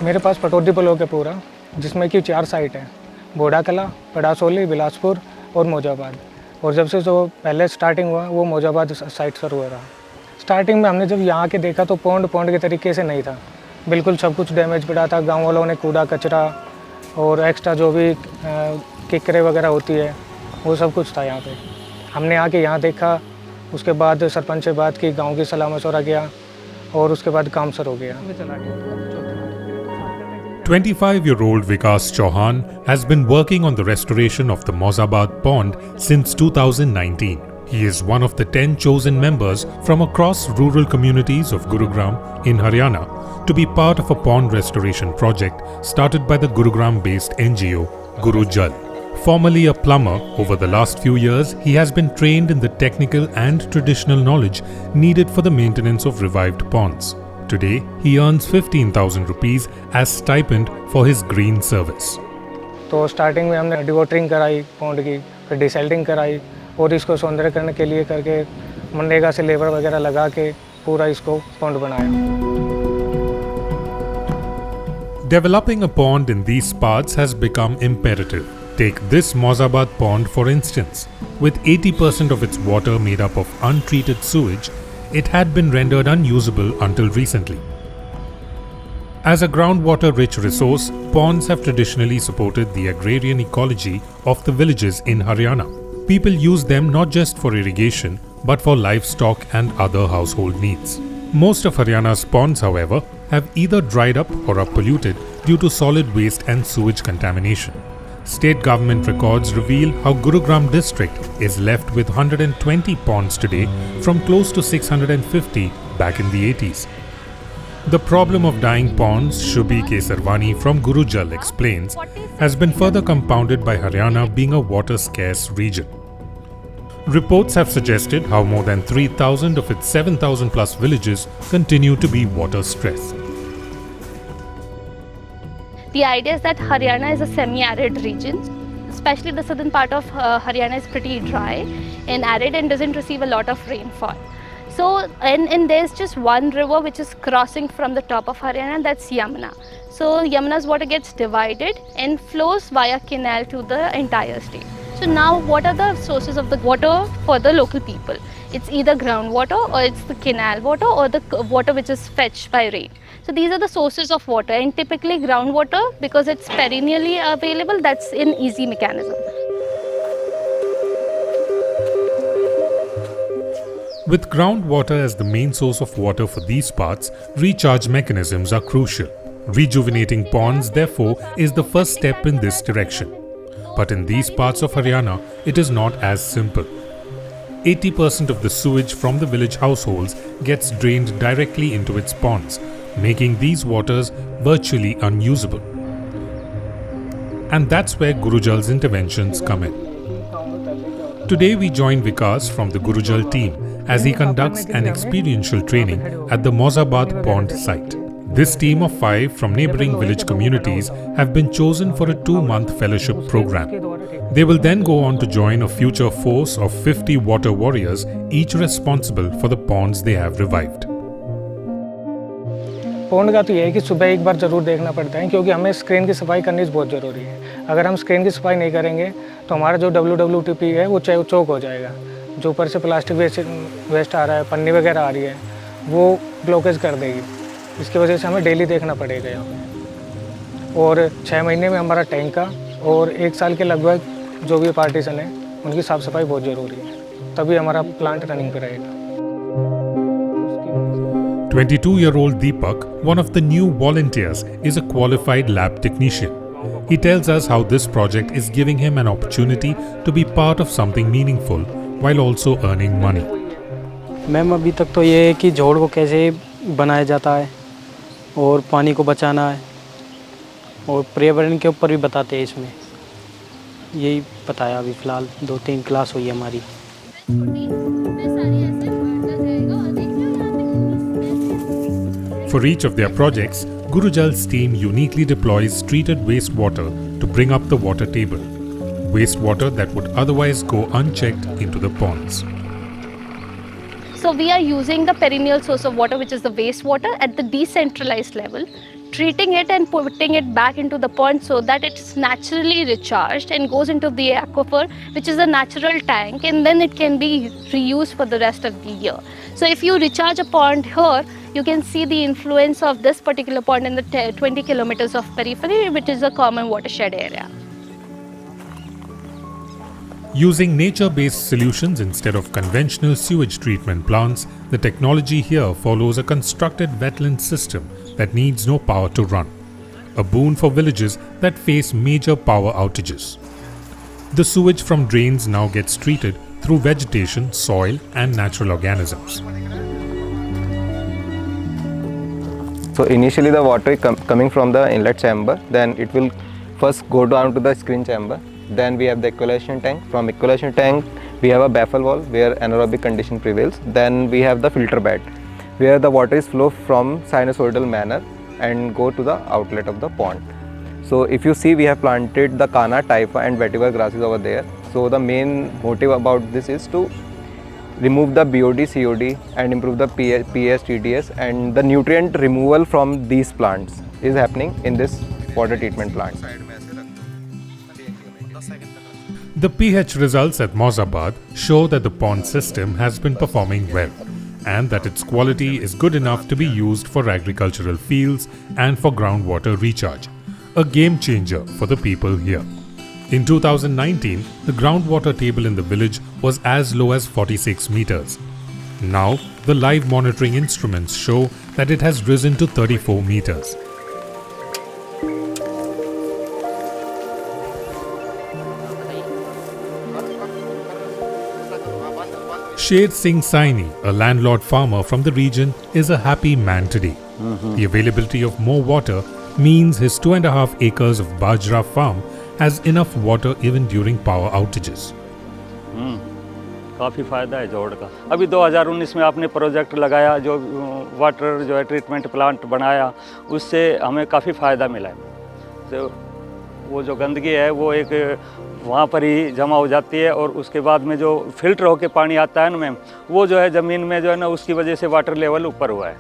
मेरे पास पटौदी ब्लॉक है पूरा, जिसमें कि 4 साइट हैं, बोडाकला, पड़ासोली, बिलासपुर और मौजाबाद। और जब से जो पहले स्टार्टिंग हुआ वो मौजाबाद साइट से हुआ रहा। स्टार्टिंग में हमने जब यहाँ के देखा तो पौंड के तरीके से नहीं था, बिल्कुल सब कुछ डैमेज पड़ा था। गांव वालों ने कूड़ा कचरा और एक्स्ट्रा जो भी किकरे वगैरह होती है वो सब कुछ था यहाँ पे। हमने आके यहाँ देखा, उसके बाद सरपंच से बात की, गांव की सलाह मशवरा किया और उसके बाद काम शुरू हो गया। 25-year-old Vikas Chauhan has been working on the restoration of the Mozabad pond since 2019. He is one of the 10 chosen members from across rural communities of Gurugram in Haryana to be part of a pond restoration project started by the Gurugram-based NGO Guru Jal. Formerly a plumber, over the last few years he has been trained in the technical and traditional knowledge needed for the maintenance of revived ponds. Today, he earns 15,000 rupees as stipend for his green service. तो starting में हमने डिवोटरिंग कराई pond की, फिर डिसल्टिंग कराई और इसको सौंदर्य करने के लिए करके मनरेगा से लेबर वगैरह लगा के पूरा इसको पौंड बनाया। Developing a pond in these parts has become imperative. Take this Mozabad pond for instance. With 80% of its water made up of untreated sewage, it had been rendered unusable until recently. As a groundwater-rich resource, ponds have traditionally supported the agrarian ecology of the villages in Haryana. People use them not just for irrigation, but for livestock and other household needs. Most of Haryana's ponds, however, have either dried up or are polluted due to solid waste and sewage contamination. State government records reveal how Gurugram district is left with 120 ponds today from close to 650 back in the 80s. The problem of dying ponds, Shubhi Kesarwani from Gurujal explains, has been further compounded by Haryana being a water-scarce region. Reports have suggested how more than 3,000 of its 7,000 plus villages continue to be water-stressed. The idea is that Haryana is a semi-arid region, especially the southern part of Haryana is pretty dry and arid and doesn't receive a lot of rainfall. So, and there's just one river which is crossing from the top of Haryana, that's Yamuna. So, Yamuna's water gets divided and flows via canal to the entire state. So now what are the sources of the water for the local people? It's either groundwater or it's the canal water or the water which is fetched by rain. So these are the sources of water, and typically groundwater, because it's perennially available, that's an easy mechanism. With groundwater as the main source of water for these parts, recharge mechanisms are crucial. Rejuvenating ponds, therefore, is the first step in this direction. But in these parts of Haryana, it is not as simple. 80% of the sewage from the village households gets drained directly into its ponds, making these waters virtually unusable. And that's where Gurujal's interventions come in. Today we join Vikas from the Gurujal team as he conducts an experiential training at the Mozabad pond site. This team of 5 from neighbouring village communities have been chosen for a 2-month fellowship program. They will then go on to join a future force of 50 water warriors, each responsible for the ponds they have revived. Pond का तो ये है कि सुबह एक बार ज़रूर देखना पड़ता है, क्योंकि हमें स्क्रीन की सफाई करनी बहुत ज़रूरी है। अगर हम स्क्रीन की सफाई नहीं करेंगे तो हमारा जो WWTP है वो चौक हो जाएगा। जो ऊपर से प्लास्टिक वेस्ट आ रहा है, पन्नी वगैरह आ रही है, वो ब्लॉकेज कर देगी। इसकी वजह से हमें डेली देखना पड़ेगा यहाँ पे। और 6 महीने में हमारा टैंक का और 1 साल के लगभग जो भी पार्टीशन है उनकी साफ़ सफाई बहुत ज़रूरी है, तभी हमारा प्लांट रनिंग पे रहेगा। 22-year-old Deepak, one of the new volunteers, is a qualified lab technician. He tells us how this project is giving him an opportunity to be part of something meaningful while also earning money. Ma'am अभी तक तो ये है कि जोड़ को कैसे बनाया जाता है और पानी को बचाना है और पर्यावरण के ऊपर भी बताते हैं इसमें। यही बताया अभी फ़िलहाल 2-3 क्लास हुई है हमारी। For each of their projects, Gurujal's team uniquely deploys treated wastewater to bring up the water table. Wastewater that would otherwise go unchecked into the ponds. So we are using the perennial source of water, which is the wastewater, at the decentralized level treating it and putting it back into the pond so that it's naturally recharged and goes into the aquifer, which is a natural tank, and then it can be reused for the rest of the year. So if you recharge a pond here, you can see the influence of this particular pond in the 20 kilometers of periphery, which is a common watershed area. Using nature-based solutions instead of conventional sewage treatment plants, the technology here follows a constructed wetland system that needs no power to run, a boon for villages that face major power outages. The sewage from drains now gets treated through vegetation, soil and natural organisms. So initially the water is coming from the inlet chamber, then it will first go down to the screen chamber. Then we have the equalization tank. From equalization tank we have a baffle wall where anaerobic condition prevails. Then we have the filter bed where the water is flow from sinusoidal manner and go to the outlet of the pond. So if you see, we have planted the Kana, Taifa and vetiver grasses over there. So the main motive about this is to remove the BOD, COD and improve the PS, TDS, and the nutrient removal from these plants is happening in this water treatment plant. The pH results at Mozabad show that the pond system has been performing well and that its quality is good enough to be used for agricultural fields and for groundwater recharge, a game changer for the people here. In 2019, the groundwater table in the village was as low as 46 meters. Now, the live monitoring instruments show that it has risen to 34 meters. Sher Singh Saini, a landlord farmer from the region, is a happy man today. The availability of more water means his 2.5 acres of Bajra farm has enough water even during power outages. काफ़ी फ़ायदा है जोड़ का। अभी 2019 में आपने project लगाया जो वाटर जो है ट्रीटमेंट प्लांट बनाया, उससे हमें काफ़ी फ़ायदा मिला है। तो वो जो गंदगी है वो एक वहाँ पर ही जमा हो जाती है और उसके बाद में जो फिल्टर होके पानी आता है ना मैम, वो जो है ज़मीन में जो है ना उसकी वजह से वाटर लेवल ऊपर हुआ है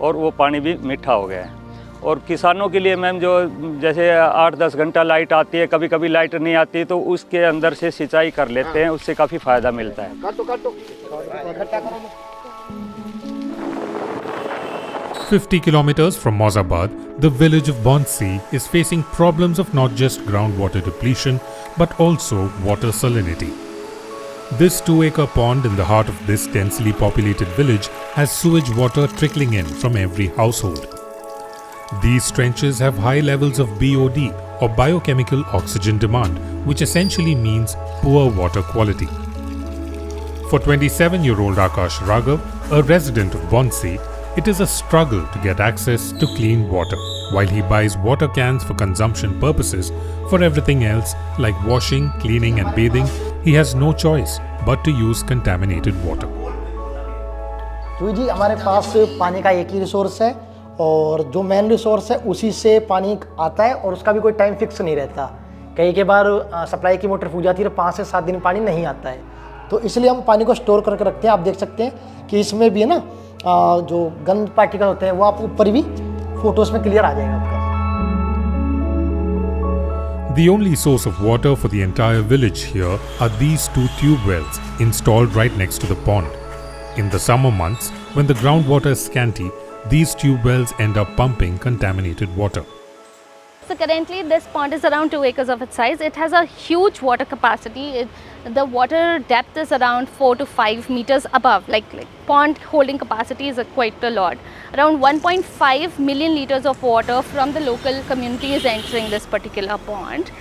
और वो पानी भी मीठा हो गया है। और किसानों के लिए मैम जो जैसे 8-10 घंटा लाइट आती है, कभी कभी लाइट नहीं आती तो उसके अंदर से सिंचाई कर लेते हैं, उससे काफ़ी फ़ायदा मिलता है। 50 kilometers from Mozabad, the village of Bonsi is facing problems of not just groundwater depletion but also water salinity. This 2-acre pond in the heart of this densely populated village has sewage water trickling in from every household. These trenches have high levels of BOD or biochemical oxygen demand, which essentially means poor water quality. For 27-year-old Akash Raghu, a resident of Bonsi, it is a struggle to get access to clean water. While he buys water cans for consumption purposes, for everything else like washing, cleaning and bathing, he has no choice but to use contaminated water. जुही जी, हमारे पास पानी का एक ही resource है और जो main resource है उसी से पानी आता है और उसका भी कोई टाइम फिक्स नहीं रहता। कई बार सप्लाई की मोटर फूक जाती है, 5 से 7 दिन पानी नहीं आता है, तो इसलिए हम पानी को स्टोर करके रखते हैं। आप देख सकते हैं कि इसमें भी है ना जो गंद पार्टिकल होते हैं वो आप ऊपर भी फोटोज में क्लियर आ जाएगा आपका। The only source of water for the entire village here are these 2 tube wells installed right next to the pond. In the summer months, when the groundwater is scanty, these tube wells end up pumping contaminated water. So currently this pond is around 2 acres of its size. It has a huge water capacity. The water depth is around 4 to 5 meters above. Like pond holding capacity is quite a lot. Around 1.5 million liters of water from the local community is entering this particular pond.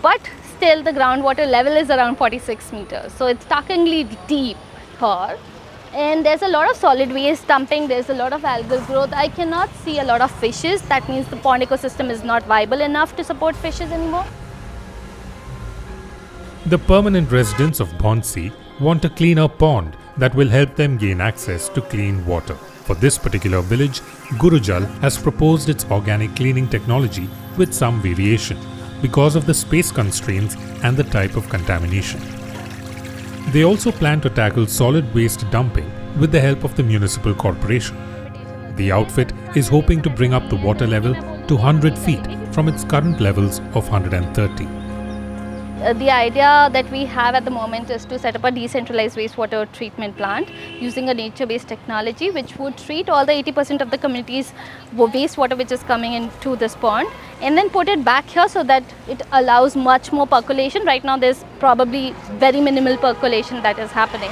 But still the groundwater level is around 46 meters. So it's shockingly deep here. And there's a lot of solid waste dumping, there's a lot of algal growth. I cannot see a lot of fishes. That means the pond ecosystem is not viable enough to support fishes anymore. The permanent residents of Bonsi want a cleaner pond that will help them gain access to clean water. For this particular village, Gurujal has proposed its organic cleaning technology with some variation because of the space constraints and the type of contamination. They also plan to tackle solid waste dumping with the help of the municipal corporation. The outfit is hoping to bring up the water level to 100 feet from its current levels of 130. The idea that we have at the moment is to set up a decentralized wastewater treatment plant using a nature-based technology which would treat all the 80% of the community's wastewater which is coming into this pond and then put it back here so that it allows much more percolation. Right now there's probably very minimal percolation that is happening.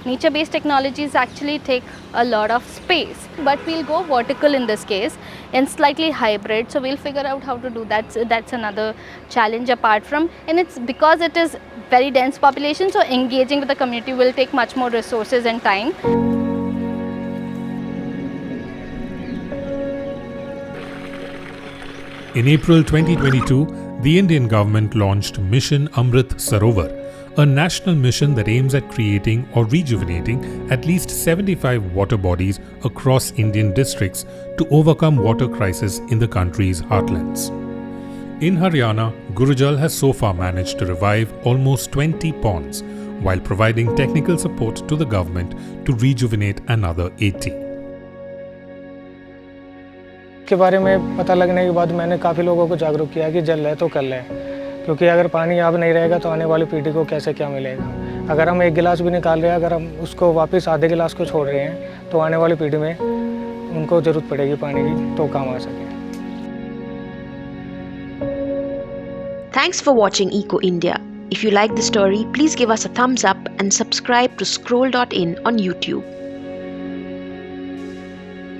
Nature-based technologies actually take a lot of space, but we'll go vertical in this case and slightly hybrid. So we'll figure out how to do that. So that's another challenge apart from, and it's because it is very dense population, so engaging with the community will take much more resources and time. In April 2022, the Indian government launched Mission Amrit Sarovar, a national mission that aims at creating or rejuvenating at least 75 water bodies across Indian districts to overcome water crisis in the country's heartlands. In Haryana, Gurujal has so far managed to revive almost 20 ponds while providing technical support to the government to rejuvenate another 80. के बारे में पता लगने के बाद मैंने काफ़ी लोगों को जागरूक किया कि जल है तो कल है, क्योंकि अगर पानी अब नहीं रहेगा तो आने वाली पीढ़ी को कैसे क्या मिलेगा। अगर हम एक गिलास भी निकाल रहे हैं, अगर हम उसको वापस आधे गिलास को छोड़ रहे हैं तो आने वाली पीढ़ी में उनको ज़रूरत पड़ेगी पानी की, तो काम आ सके। Thanks for watching Eco India. If you like the story, please give us a thumbs up and subscribe to Scroll.in on YouTube.